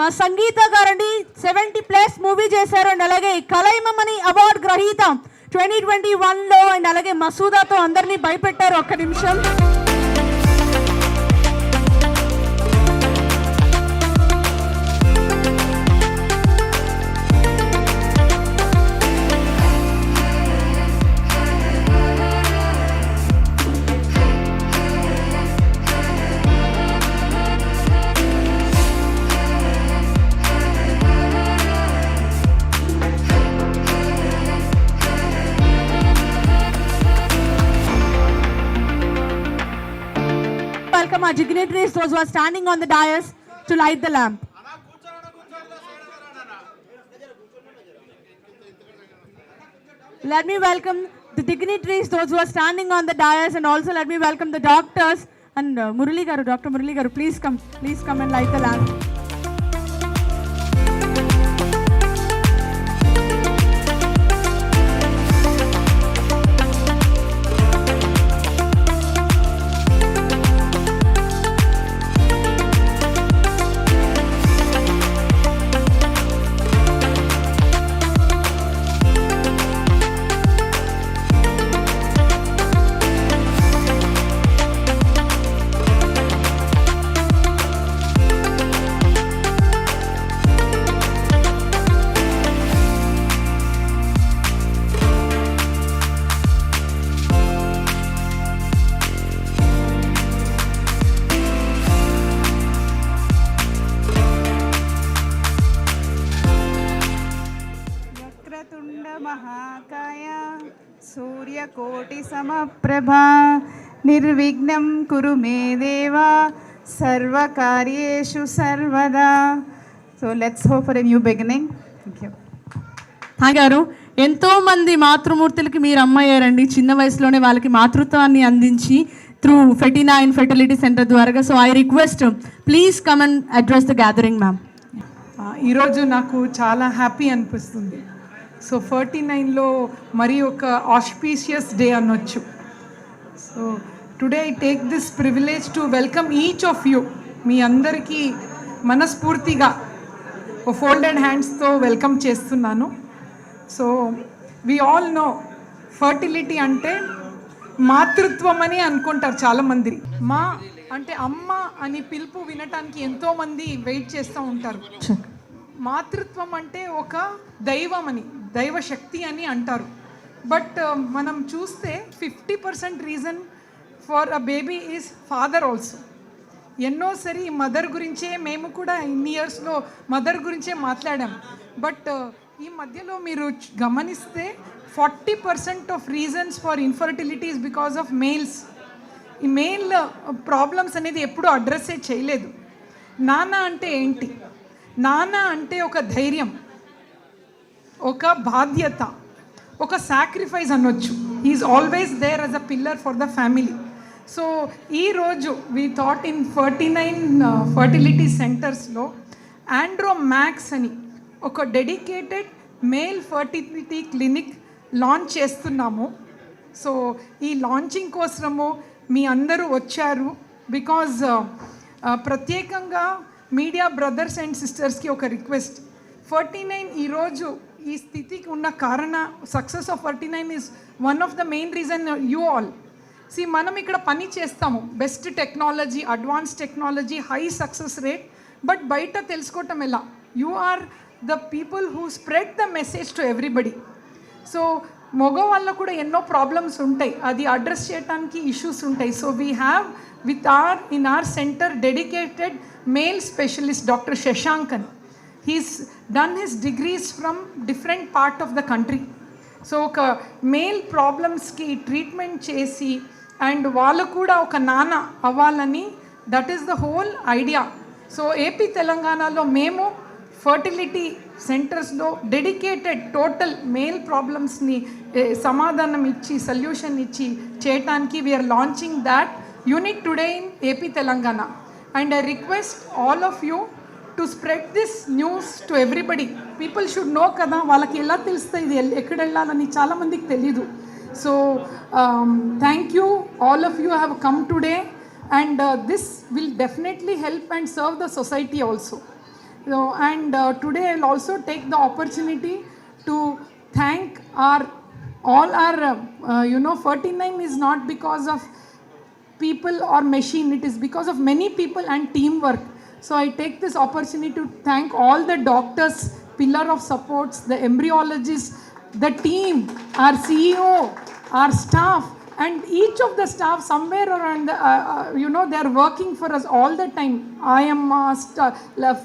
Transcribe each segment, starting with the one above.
మా సంగీత గారండి 70+ మూవీ చేశారు. అండ్ అలాగే కలైమని అవార్డు గ్రహీత 2021లో. అండ్ అలాగే మసూదాతో అందరినీ భయపెట్టారు. ఒక్క నిమిషం. Welcome our dignitaries, those who are standing on the dais to light the lamp. Let me welcome the dignitaries, those who are standing on the dais, and also let me welcome the doctors. And Murali Garu, Dr. Murali Garu, please come and light the lamp. महाकाय सूर्यकोटि समप्रभा निर्विघ्नं कुरु मे देवा सर्वकार्येषु सर्वदा. So let's hope for a new beginning. Thank you. గారు ఎంతో మంది మాతృమూర్తులకి మీరు అమ్మయ్యారండి. చిన్న వయసులోనే వాళ్ళకి మాతృత్వాన్ని అందించి త్రూ ఫెటినా అండ్ ఫెర్టిలిటీ సెంటర్ ద్వారా. So I request please come and address the gathering ma'am. ఈరోజు నాకు చాలా హ్యాపీ అనిపిస్తుంది. సో 49లో మరి ఒక ఆస్పీషియస్ డే అనొచ్చు. So today I take this privilege to welcome each of you. మీ అందరికీ మనస్ఫూర్తిగా ఫోల్డెడ్ హ్యాండ్స్తో వెల్కమ్ చేస్తున్నాను. So we all know fertility అంటే మాతృత్వం అని అనుకుంటారు చాలామంది. మా అంటే అమ్మ అని పిలుపు వినటానికి ఎంతోమంది వెయిట్ చేస్తూ ఉంటారు. మాతృత్వం అంటే ఒక దైవం అని, దైవశక్తి అని అంటారు. బట్ మనం చూస్తే 50% reason for a baby is father also. ఎన్నోసారి మదర్ గురించే మేము కూడా ఇన్ని ఇయర్స్లో మదర్ గురించే మాట్లాడాం. బట్ ఈ మధ్యలో మీరు గమనిస్తే 40% of reasons for infertility is because of males. ఈ మేల్ ప్రాబ్లమ్స్ అనేది ఎప్పుడూ అడ్రస్సే చేయలేదు. నాన్న అంటే ఏంటి? నాన్న అంటే ఒక ధైర్యం, ఒక బాధ్యత, ఒక సాక్రిఫైస్ అనొచ్చు. Is always there as a pillar for the family. So ఈరోజు వీ థాట్ ఇన్ 49 ఫర్టిలిటీ సెంటర్స్లో ఆండ్రో మ్యాక్స్ అని ఒక dedicated male fertility clinic launch చేస్తున్నాము. సో ఈ లాంచింగ్ కోసము మీ అందరూ వచ్చారు. బికాజ్ ప్రత్యేకంగా మీడియా బ్రదర్స్ అండ్ సిస్టర్స్కి ఒక రిక్వెస్ట్. 49 ఈరోజు ఈ స్థితికి ఉన్న కారణ success of 49 is one of the main reason you all. మనం ఇక్కడ పని చేస్తాము, best technology, advance technology, high success rate. But బయట తెలుసుకోవటం ఎలా? You are the people who spread the message to everybody. So మగవాళ్ళకు కూడా ఎన్నో ప్రాబ్లమ్స్ ఉంటాయి, అది అడ్రస్ చేయడానికి ఇష్యూస్ ఉంటాయి. So we have with in our center dedicated male specialist Dr. Shashankan. He's done his degrees from different part of the country. So ఒక male ప్రాబ్లమ్స్కి treatment చేసి and వాళ్ళు కూడా ఒక నాన్న అవ్వాలని, that is the whole idea. So AP తెలంగాణలో మేము fertility సెంటర్స్లో డెడికేటెడ్ టోటల్ మేల్ ప్రాబ్లమ్స్ని సమాధానం ఇచ్చి సొల్యూషన్ ఇచ్చి చేయటానికి we're launching that unit today in AP Telangana. And I request all of you to spread this news to everybody. People should know కదా, వాళ్ళకి ఎలా తెలుస్తుంది ఇది ఎక్కడ వెళ్ళాలని చాలామందికి తెలీదు. So thank you, all of you have come today and this will definitely help and serve the society also. So, and today I'll also take the opportunity to thank all our 49 is not because of people or machine, it is because of many people and teamwork. So I take this opportunity to thank all the doctors, pillar of supports, the embryologists, the team, our CEO, our staff, and each of the staff somewhere around they are working for us all the time. I am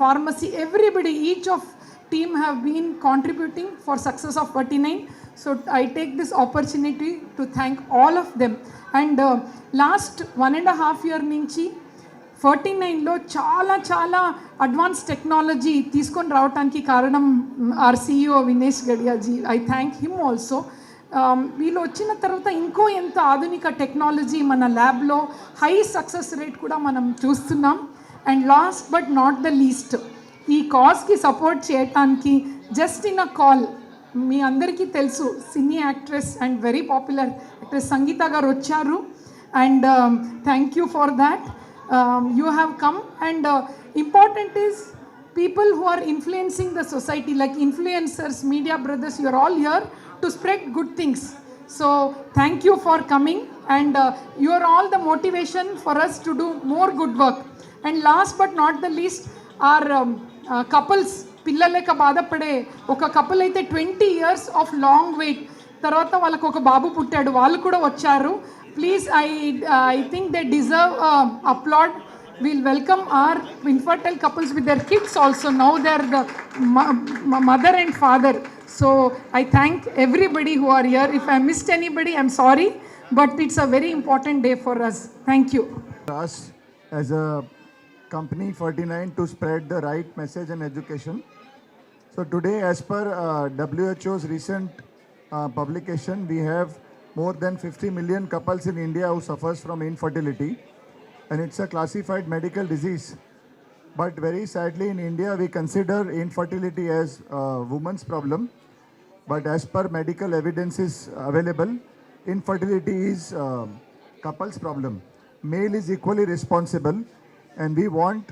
pharmacy, everybody, each of team have been contributing for success of 49. So I take this opportunity to thank all of them. And last 1.5 year నుంచి 49లో చాలా advance technology తీసుకొని రావడానికి కారణం our CEO Vinesh Gadiyaji. I thank him also. వీళ్ళు వచ్చిన తర్వాత ఇంకో ఎంత ఆధునిక టెక్నాలజీ మన ల్యాబ్లో, హై సక్సెస్ రేట్ కూడా మనం చూస్తున్నాం. And last but not the least, ఈ కాజ్కి సపోర్ట్ చేయటానికి జస్ట్ ఇన్ అ కాల్, మీ అందరికీ తెలుసు cine actress and very popular actress Sangeetha గారు వచ్చారు. And thank you for that. You have come, and important is people who are influencing the society, like influencers, media brothers, you are all here to spread good things. So thank you for coming, and you are all the motivation for us to do more good work. And last but not the least, our couples, పిల్లలేక బాధపడే ఒక couple అయితే 20 years of long wait తర్వాత వాళ్ళకు ఒక బాబు పుట్టాడు, వాళ్ళు కూడా వచ్చారు. Please, I think they deserve applaud. We'll welcome our infertile couples with their kids also. Now they're the mother and father. So I thank everybody who are here. If I missed anybody, I'm sorry, but it's a very important day for us. Thank you. Us as a company 49 to spread the right message and education. So today, as per WHO's recent publication, we have more than 50 million couples in India who suffers from infertility, and it's a classified medical disease. But very sadly in India we consider infertility as a woman's problem, but as per medical evidence is available, infertility is couple's problem. Male is equally responsible, and we want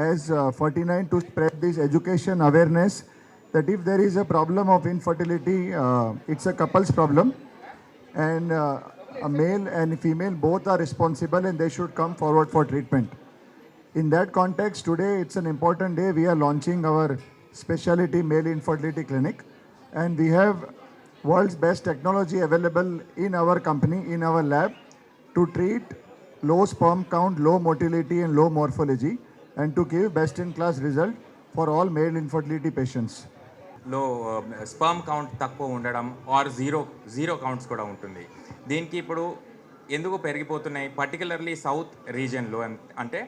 as 49 to spread this education awareness that if there is a problem of infertility, it's a couple's problem. And a male and female both are responsible, and they should come forward for treatment. In that context, today it's an important day. We are launching our specialty male infertility clinic, and we have world's best technology available in our company, in our lab, to treat low sperm count, low motility and low morphology, and to give best in class result for all male infertility patients. లో sperm count తక్కువ ఉండడం are zero counts కూడా ఉంటుంది. దీనికి ఇప్పుడు ఎందుకు పెరిగిపోతున్నాయి, particularly south రీజియన్లో అంటే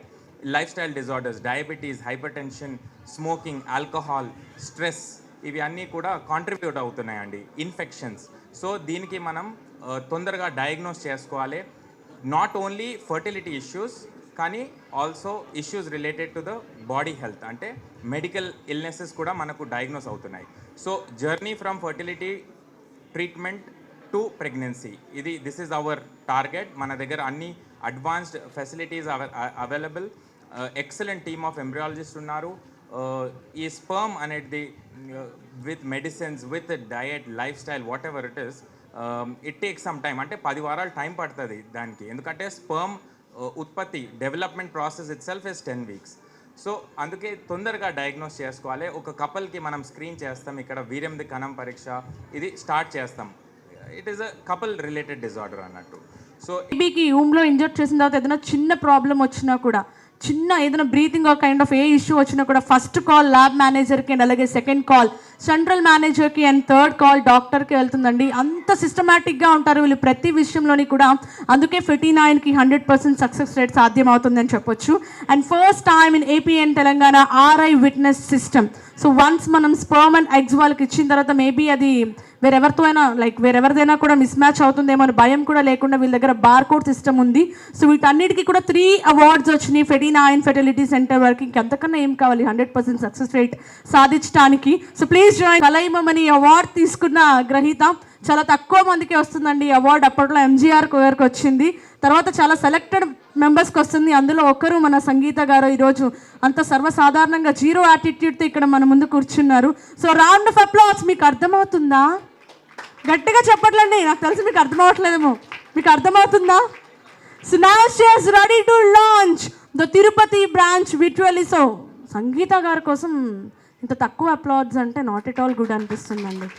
life style disorders, diabetes, hyper tension, smoking, alcohol, stress, ఇవి అన్నీ కూడా కాంట్రిబ్యూట్ అవుతున్నాయండి, ఇన్ఫెక్షన్స్. సో దీనికి మనం తొందరగా డయాగ్నోస్ చేసుకోవాలి. నాట్ ఓన్లీ ఫర్టిలిటీ ఇష్యూస్, కానీ also issues related to the body health, అంటే మెడికల్ ఇల్నెసెస్ కూడా మనకు డయాగ్నోస్ అవుతున్నాయి. So journey from fertility treatment to pregnancy, this is our target. మన దగ్గర అన్ని advanced facilities available, excellent team of embryologist ఉన్నారు. ఈ స్పర్మ్ అనేది with medicines, with diet, life style, what ever it is, it takes some time, అంటే 10 వారాలు time పడుతుంది దానికి. ఎందుకంటే స్పర్మ్ ఉత్పత్తి development process it self is 10 weeks. So అందుకే తొందరగా డయాగ్నోస్ చేసుకోవాలి. ఒక కపుల్కి మనం స్క్రీన్ చేస్తాం, ఇక్కడ వీర్యంది కణం పరీక్ష ఇది స్టార్ట్ చేస్తాం. It is a couple related disorder అన్నట్టు. సో బేబీకి ఊమ్లో ఇంజెక్ట్ చేసిన తర్వాత ఏదైనా చిన్న ప్రాబ్లం వచ్చినా కూడా, చిన్న ఏదైనా breathing kind of A issue వచ్చినా కూడా ఫస్ట్ కాల్ ల్యాబ్ మేనేజర్కి అండ్ అలాగే సెకండ్ కాల్ సెంట్రల్ మేనేజర్కి అండ్ థర్డ్ కాల్ డాక్టర్కి వెళ్తుందండి. అంత సిస్టమేటిక్గా ఉంటారు వీళ్ళు ప్రతి విషయంలోని కూడా. అందుకే 49కి 100% సక్సెస్ రేట్ సాధ్యం అవుతుందని చెప్పొచ్చు. And first time in AP and Telangana RI witness system. So once మనం స్పర్మ్ అండ్ ఎగ్స్ వాళ్ళకి ఇచ్చిన తర్వాత మేబీ అది వేరెవరితో అయినా వేరెవరిదైనా కూడా మిస్ మ్యాచ్ అవుతుందేమో అని భయం కూడా లేకుండా వీళ్ళ దగ్గర బార్కోడ్ సిస్టమ్ ఉంది. సో వీటన్నిటికీ కూడా 3 awards వచ్చినాయి 49 ఫెర్టిలిటీ సెంటర్ వరకు. ఇంకెంతకన్నా ఏం కావాలి 100% సక్సెస్ రేట్ సాధించడానికి. So please join. Kalaimani award తీసుకున్న గ్రహీత చాలా తక్కువ మందికి వస్తుందండి ఈ అవార్డు. అప్పట్లో ఎంజీఆర్ గారికి వచ్చింది, తర్వాత చాలా సెలెక్టెడ్ మెంబర్స్కి వస్తుంది. అందులో ఒకరు మన సంగీత గారు ఈరోజు అంత సర్వసాధారణంగా జీరో యాటిట్యూడ్తో ఇక్కడ మన ముందు కూర్చున్నారు. So round of applause. మీకు అర్థమవుతుందా? గట్టిగా చెప్పట్లండి, నాకు తెలిసి మీకు అర్థమవట్లేదేమో. మీకు అర్థమవుతుందా? So now she is ready to launch the Tirupati branch virtually. So Sangeetha గారి కోసం ఇంత తక్కువ అప్లాడ్స్ అంటే నాట్ ఎట్ ఆల్ గుడ్ అనిపిస్తుందండి.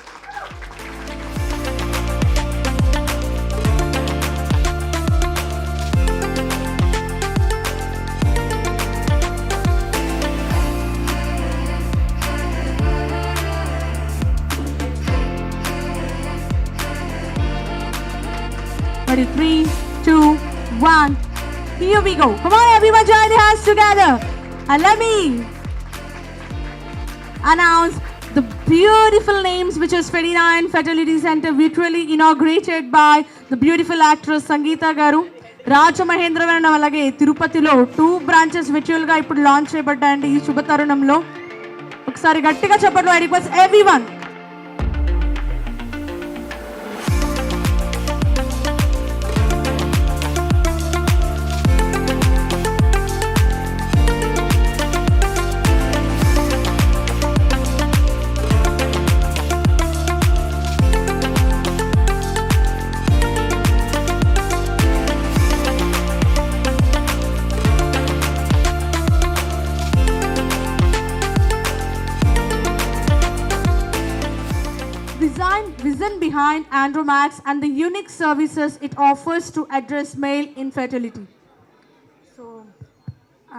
Ready, 3, 2, 1. Here we go. Come on, everyone, join your hands together. And let me announce the beautiful names, which is 29 Fertility Center, virtually inaugurated by the beautiful actress Sangeeta Garu. Rajamahendravaram అలాగే తిరుపతిలో 2 branches virtual గా ఇప్పుడు launch చేయబడ్డాయండి. ఈ శుభ తరుణంలో ఒకసారి గట్టిగా చెప్పండి. I request everyone. Vision behind Andromax and the unique services it offers to address male infertility. So,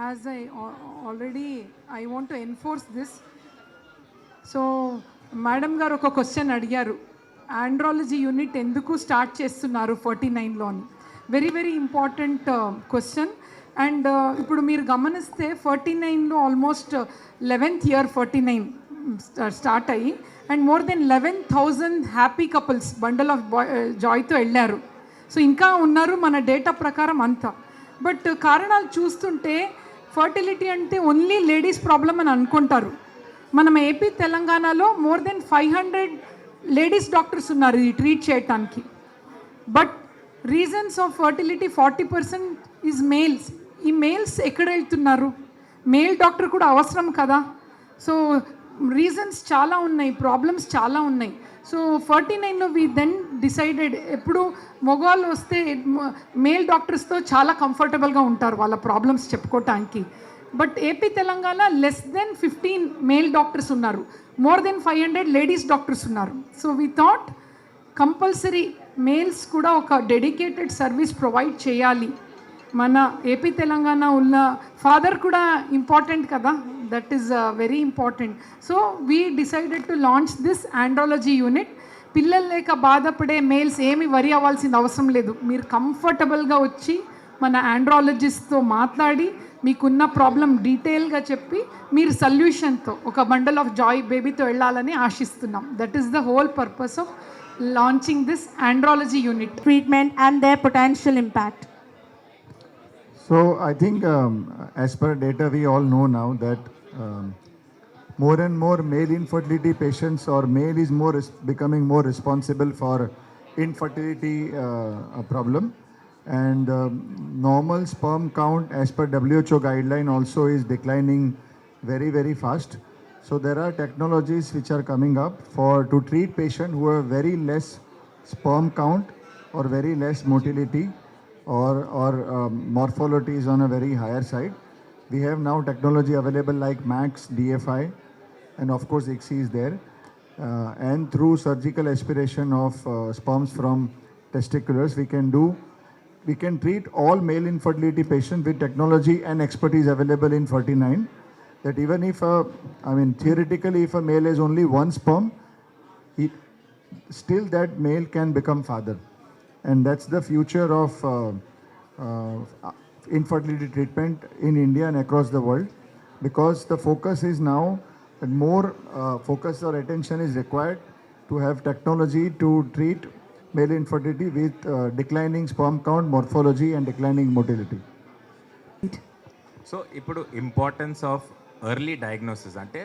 as I want to enforce this. So, Madam garu oka question adigaru. Andrology unit enduku start చేస్తున్నారు 49 లోని. Very important question. And ఇప్పుడు మీరు గమనిస్తే 49 లో almost 11th year 49 start అయ్యి and more than 11,000 happy couples bundle of జాయ్తో వెళ్ళారు. So ఇంకా ఉన్నారు మన డేటా ప్రకారం అంతా. బట్ కారణాలు చూస్తుంటే ఫర్టిలిటీ అంటే ఓన్లీ లేడీస్ ప్రాబ్లం అని అనుకుంటారు. మనం ఏపీ తెలంగాణలో మోర్ దెన్ 500 లేడీస్ డాక్టర్స్ ఉన్నారు ఇది ట్రీట్ చేయటానికి. But reasons of fertility 40% is males. ఈ మేల్స్ ఎక్కడ వెళ్తున్నారు? మేల్ డాక్టర్ కూడా అవసరం కదా. సో రీజన్స్ చాలా ఉన్నాయి, ప్రాబ్లమ్స్ చాలా ఉన్నాయి. సో 49లో వీ దెన్ డిసైడెడ్ ఎప్పుడు మగవాళ్ళు వస్తే మేల్ డాక్టర్స్తో చాలా కంఫర్టబుల్గా ఉంటారు వాళ్ళ ప్రాబ్లమ్స్ చెప్పుకోవటానికి. But AP Telangana less than 15 male doctors ఉన్నారు, మోర్ దెన్ 500 లేడీస్ డాక్టర్స్ ఉన్నారు. So we thought compulsory males కూడా ఒక డెడికేటెడ్ సర్వీస్ ప్రొవైడ్ చేయాలి. మన ఏపీ తెలంగాణ ఉన్న ఫాదర్ కూడా ఇంపార్టెంట్ కదా, that is very important. So we decided to launch this andrology unit. పిల్లలు లేక బాధపడే మేల్స్ ఏమి వరి అవ్వాల్సిన అవసరం లేదు. మీరు కంఫర్టబుల్గా వచ్చి మన ఆండ్రాలజిస్ట్తో మాట్లాడి మీకున్న ప్రాబ్లం డీటెయిల్గా చెప్పి మీరు సొల్యూషన్తో ఒక బండల్ ఆఫ్ జాయ్ బేబీతో వెళ్ళాలని ఆశిస్తున్నాం. That is the whole purpose of launching this andrology unit. Treatment and their potential impact. So I think as per data we all know now that more and more male infertility patients or male is becoming more responsible for infertility problem, and normal sperm count as per WHO guideline also is declining very fast. So there are technologies which are coming up to treat patients who have very less sperm count or very less motility or morphology is on a very higher side. We have now technology available like Max, DFI, and of course ICSI is there. And through surgical aspiration of sperms from testiculars, we can treat all male infertility patients with technology and expertise available in 49. That even if, theoretically, if a male has only one sperm, still that male can become father. And that's the future of infertility treatment in India and across the world, because the focus is now that more focus or attention is required to have technology to treat male infertility with declining sperm count, morphology and declining motility. So ఇప్పుడు importance of early diagnosis అంటే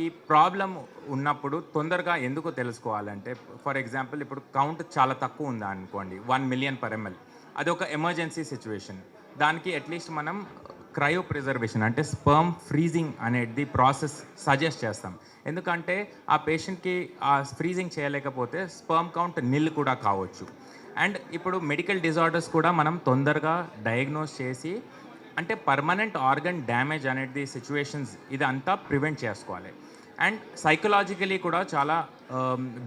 ఈ problem ఉన్నప్పుడు తొందరగా ఎందుకు తెలుసుకోవాలంటే, for example ఇప్పుడు count చాలా తక్కువ ఉందా అనుకోండి, 1 million per ml, అది ఒక ఎమర్జెన్సీ సిచ్యువేషన్. దానికి అట్లీస్ట్ మనం క్రయో ప్రిజర్వేషన్ అంటే స్పర్మ్ ఫ్రీజింగ్ అనేది ప్రాసెస్ సజెస్ట్ చేస్తాం. ఎందుకంటే ఆ పేషెంట్కి ఆ ఫ్రీజింగ్ చేయలేకపోతే స్పర్మ్ కౌంట్ నిల్ కూడా కావచ్చు. అండ్ ఇప్పుడు మెడికల్ డిజార్డర్స్ కూడా మనం తొందరగా డయాగ్నోస్ చేసి అంటే పర్మనెంట్ ఆర్గన్ డ్యామేజ్ అనేది సిచ్యువేషన్స్ ఇదంతా ప్రివెంట్ చేసుకోవాలి. అండ్ సైకలాజికలీ కూడా చాలా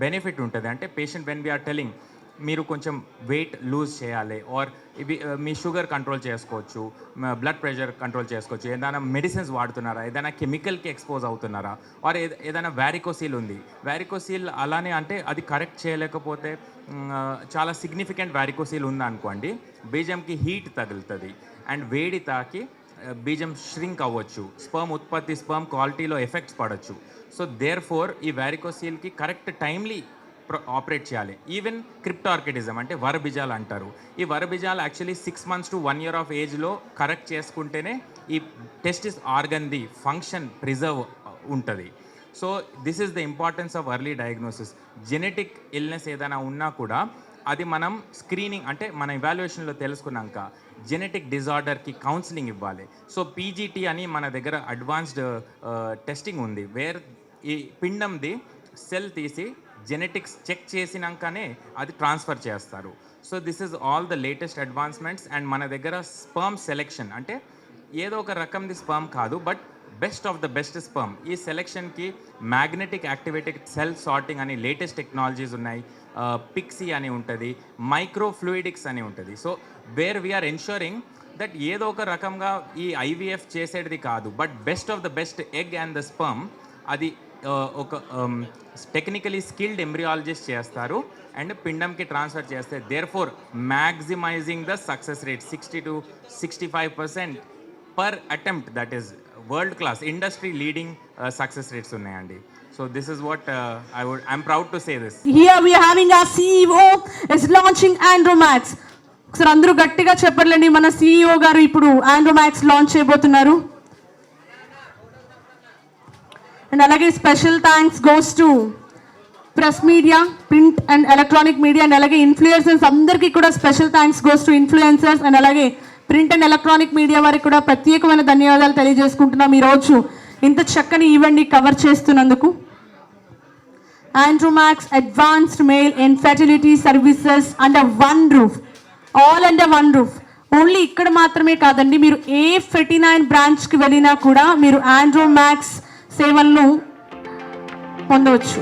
బెనిఫిట్ ఉంటుంది. అంటే పేషెంట్ వెన్ వీఆర్ టెలింగ్ మీరు కొంచెం వెయిట్ లూజ్ చేయాలి, ఆర్ ఇవి మీ షుగర్ కంట్రోల్ చేసుకోవచ్చు, బ్లడ్ ప్రెషర్ కంట్రోల్ చేసుకోవచ్చు, ఏదైనా మెడిసిన్స్ వాడుతున్నారా, ఏదైనా కెమికల్కి ఎక్స్పోజ్ అవుతున్నారా, ఆర్ ఏదైనా వ్యారికోసీల్ ఉంది, వ్యారికోసీల్ అలానే అంటే అది కరెక్ట్ చేయలేకపోతే చాలా సిగ్నిఫికెంట్ వ్యారికోసీల్ ఉందనుకోండి, బీజంకి హీట్ తగులుతుంది అండ్ వేడి తాకి బీజం ష్రింక్ అవ్వచ్చు, స్పర్మ్ ఉత్పత్తి స్పర్మ్ క్వాలిటీలో ఎఫెక్ట్స్ పడవచ్చు. సో దేర్ ఫోర్ ఈ వ్యారికోసీల్కి కరెక్ట్ టైమ్లీ ఆపరేట్ చేయాలి. ఈవెన్ క్రిప్టార్కిడిజం అంటే వరబీజాలు అంటారు. ఈ వరబీజాలు actually 6 months to 1 year of ఏజ్లో కరెక్ట్ చేసుకుంటేనే ఈ టెస్టిస్ ఆర్గన్ది ఫంక్షన్ ప్రిజర్వ్ ఉంటుంది. So this is the importance of early diagnosis. Genetic illness ఏదైనా ఉన్నా కూడా అది మనం స్క్రీనింగ్ అంటే మన ఇవాల్యుయేషన్లో తెలుసుకున్నాక జెనెటిక్ డిజార్డర్కి కౌన్సిలింగ్ ఇవ్వాలి. సో పీజీటీ అని మన దగ్గర అడ్వాన్స్డ్ టెస్టింగ్ ఉంది, వేర్ ఈ పిండంది సెల్ తీసి జెనెటిక్స్ చెక్ చేసినాకనే అది ట్రాన్స్ఫర్ చేస్తారు. So this is all the latest advancements. And మన దగ్గర స్పర్మ్ సెలెక్షన్ అంటే ఏదో ఒక రకంది స్పర్మ్ కాదు, but best of the best sperm. ఈ సెలెక్షన్కి మ్యాగ్నెటిక్ యాక్టివేటెడ్ సెల్ సార్టింగ్ అని లేటెస్ట్ టెక్నాలజీస్ ఉన్నాయి, పిక్సీ అని ఉంటుంది, మైక్రోఫ్లూయిడిక్స్ అని ఉంటుంది. So where we are ensuring that ఏదో ఒక రకంగా ఈ ఐవీఎఫ్ చేసేది కాదు, but best of the best egg and the sperm అది ఒక టెక్నికలీ స్కిల్డ్ ఎంబ్రియాలజిస్ట్ చేస్తారు అండ్ పిండంకి ట్రాన్స్ఫర్ చేస్తే therefore maximising the success rate 60 to 65% per attempt. That is world class industry leading success rates ఉన్నాయండి. So this is what I'm proud to say this. Here we are having our CEO is launching Andromax. ఒకసారి అందరూ గట్టిగా చెప్పర్లేండి, మన CEO గారు ఇప్పుడు Andromax launch చేయబోతున్నారు. And అలాగే special thanks goes to press media, print and electronic media, and అలాగే influencers అందరికీ కూడా special thanks goes to influencers. And అలాగే ప్రింట్ అండ్ ఎలక్ట్రానిక్ మీడియా వారికి కూడా ప్రత్యేకమైన ధన్యవాదాలు తెలియజేసుకుంటున్నాం ఈరోజు ఇంత చక్కని ఈవెంట్ని కవర్ చేస్తున్నందుకు. Andromax advanced male infertility services under one roof, all under one roof. Only ఇక్కడ మాత్రమే కాదండి, మీరు ఏ 39 బ్రాంచ్కి వెళ్ళినా కూడా మీరు Andromax సేవలను పొందవచ్చు.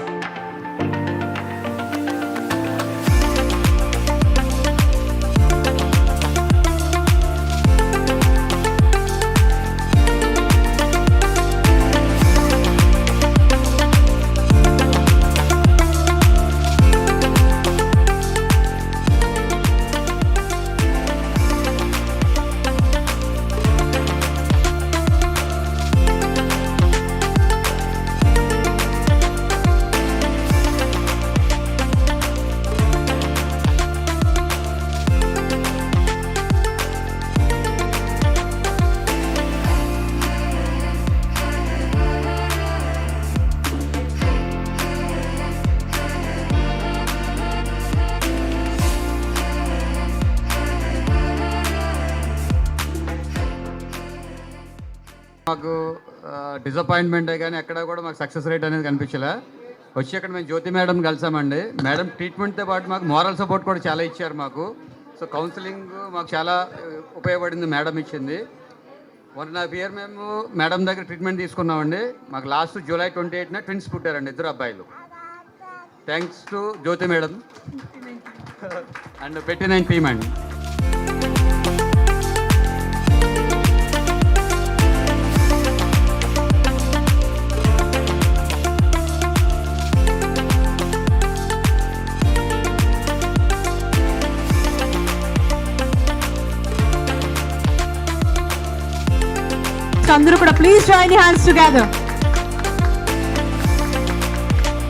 మాకు డిసప్పాయింట్మెంటే కానీ ఎక్కడ కూడా మాకు సక్సెస్ రేట్ అనేది కనిపించలే. వచ్చి అక్కడ మేము జ్యోతి మేడం కలిసామండి. మేడం ట్రీట్మెంట్తో పాటు మాకు మోరల్ సపోర్ట్ కూడా చాలా ఇచ్చారు మాకు. సో కౌన్సిలింగ్ మాకు చాలా ఉపయోగపడింది, మేడం ఇచ్చింది. 1.5 year మేము మేడం దగ్గర ట్రీట్మెంట్ తీసుకున్నామండి. మాకు లాస్ట్ July 28న ట్విన్స్ పుట్టారండి, 2 అబ్బాయిలు. Thanks to Jyoti madam and 29 team అండి. అందరూ కూడా please join the hands together.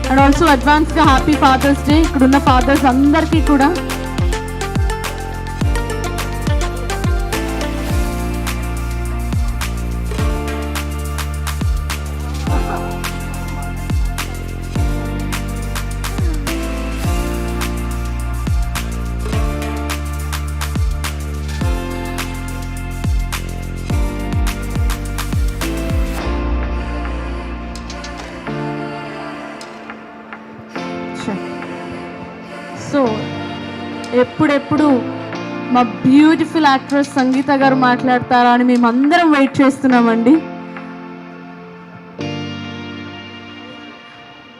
And also advance గా హ్యాపీ ఫాదర్స్ డే ఇక్కడ ఉన్న ఫాదర్స్ అందరికీ కూడా. ఎప్పుడెప్పుడు మా బ్యూటిఫుల్ యాక్ట్రెస్ సంగీత గారు మాట్లాడతారా అని మేమందరం వెయిట్ చేస్తున్నామండి.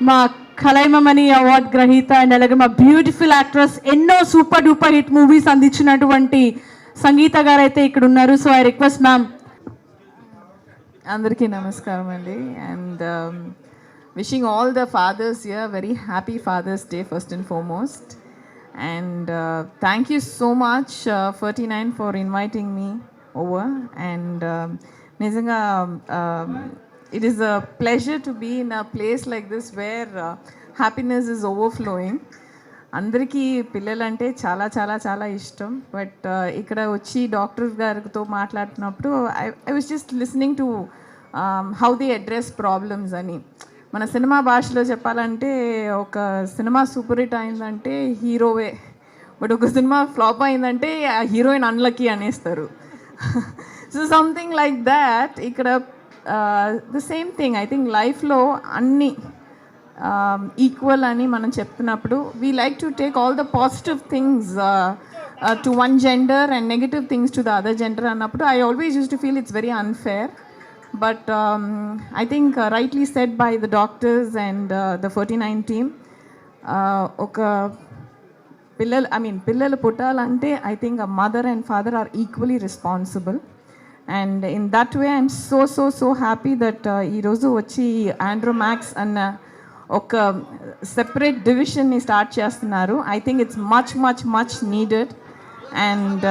మా కలైమమణి అవార్డ్ గ్రహీత అండ్ అలాగే మా బ్యూటిఫుల్ యాక్ట్రెస్, ఎన్నో సూపర్ డూపర్ హిట్ మూవీస్ అందించినటువంటి సంగీత గారు అయితే ఇక్కడ ఉన్నారు. So I request ma'am. అందరికీ నమస్కారం అండి. And wishing all the fathers here very happy father's day first and foremost. And thank you so much 49 for inviting me over. And నిజంగా it is a pleasure to be in a place like this where happiness is overflowing. అందరికీ పిల్లలంటే చాలా చాలా చాలా ఇష్టం. But ఇక్కడ వచ్చి doctor గారితో మాట్లాడుతున్నప్పుడు I was just listening to how they address problems అని. మన సినిమా భాషలో చెప్పాలంటే ఒక సినిమా సూపర్ హిట్ అయిందంటే హీరోవే, బట్ ఒక సినిమా ఫ్లాప్ అయిందంటే ఆ హీరోయిన్ అన్లక్కీ అనేస్తారు. సో సంథింగ్ లైక్ దాట్ ఇక్కడ the same thing. I think లైఫ్లో అన్నీ ఈక్వల్ అని మనం చెప్తున్నప్పుడు we like to take all the positive things to one gender and negative things to the other gender అన్నప్పుడు I always use to feel it's very unfair. But I think rightly said by the doctors and the 49 team, ఒక పిల్లలు పుట్టాలంటే I think a mother and father are equally responsible. And in that way I'm so happy that ఈరోజు వచ్చి ఆండ్రోమాక్స్ అన్న ఒక separate డివిజన్ని start చేస్తున్నారు. I think it's much needed. And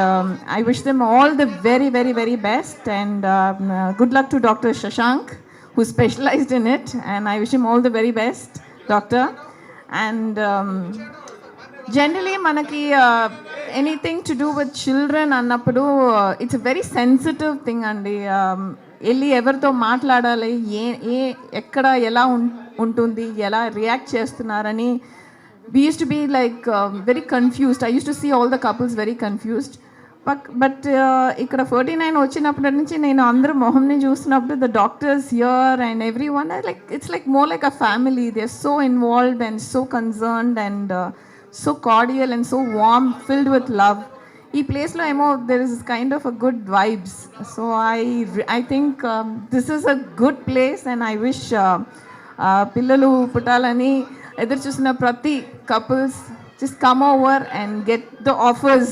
I wish them all the very best. And good luck to Dr. Shashank, who specialized in it. And I wish him all the very best, doctor. And generally మనకి anything to do with children అన్నప్పుడు it's very sensitive thing అండి. వెళ్ళి ఎవరితో మాట్లాడాలి, ఎక్కడ ఎలా ఉంటుంది, ఎలా రియాక్ట్ చేస్తున్నారని we used to be like very confused. I used to see all the couples very confused. But ఇక్కడ 49 వచ్చినప్పటి నుంచి నేను అందరూ మొహంని చూసినప్పుడు the doctors here and everyone like it's like more like a family. They're so involved and so concerned and so cordial and so warm, filled with love. ఈ ప్లేస్లో ఏమో there is kind of a good vibes. So I think this is a good place and I wish పిల్లలు పుట్టాలని ఎదురు చూసిన ప్రతి couples just come over and get the offers,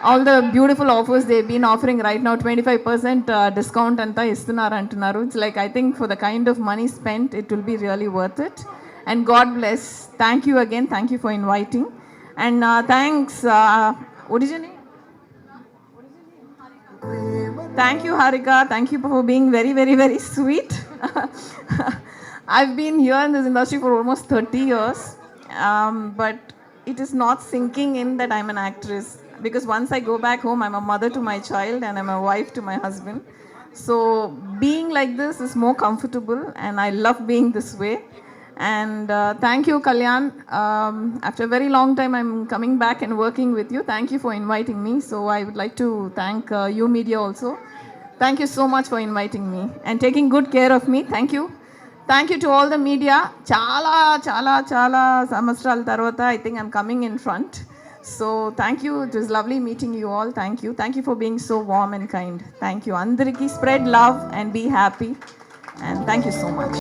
all the beautiful offers they've been offering right now. 25% discount anta istunar antunaru. It's like I think for the kind of money spent it will be really worth it. And God bless. Thank you again. Thank you for inviting. And thanks what is your name? Thank you Harika. Thank you for being very sweet. I've been here in this industry for almost 30 years, but it is not sinking in that I'm an actress, because once I go back home I'm a mother to my child and I'm a wife to my husband. So being like this is more comfortable and I love being this way. And thank you Kalyan. After a very long time I'm coming back and working with you. Thank you for inviting me. So I would like to thank you media also. Thank you so much for inviting me and taking good care of me. Thank you. Thank you to all the media. Chala samvatsaraల తర్వాత I think I'm coming in front. So thank you. It was lovely meeting you all. Thank you for being so warm and kind. Thank you. Andariki spread love and be happy. And thank you so much.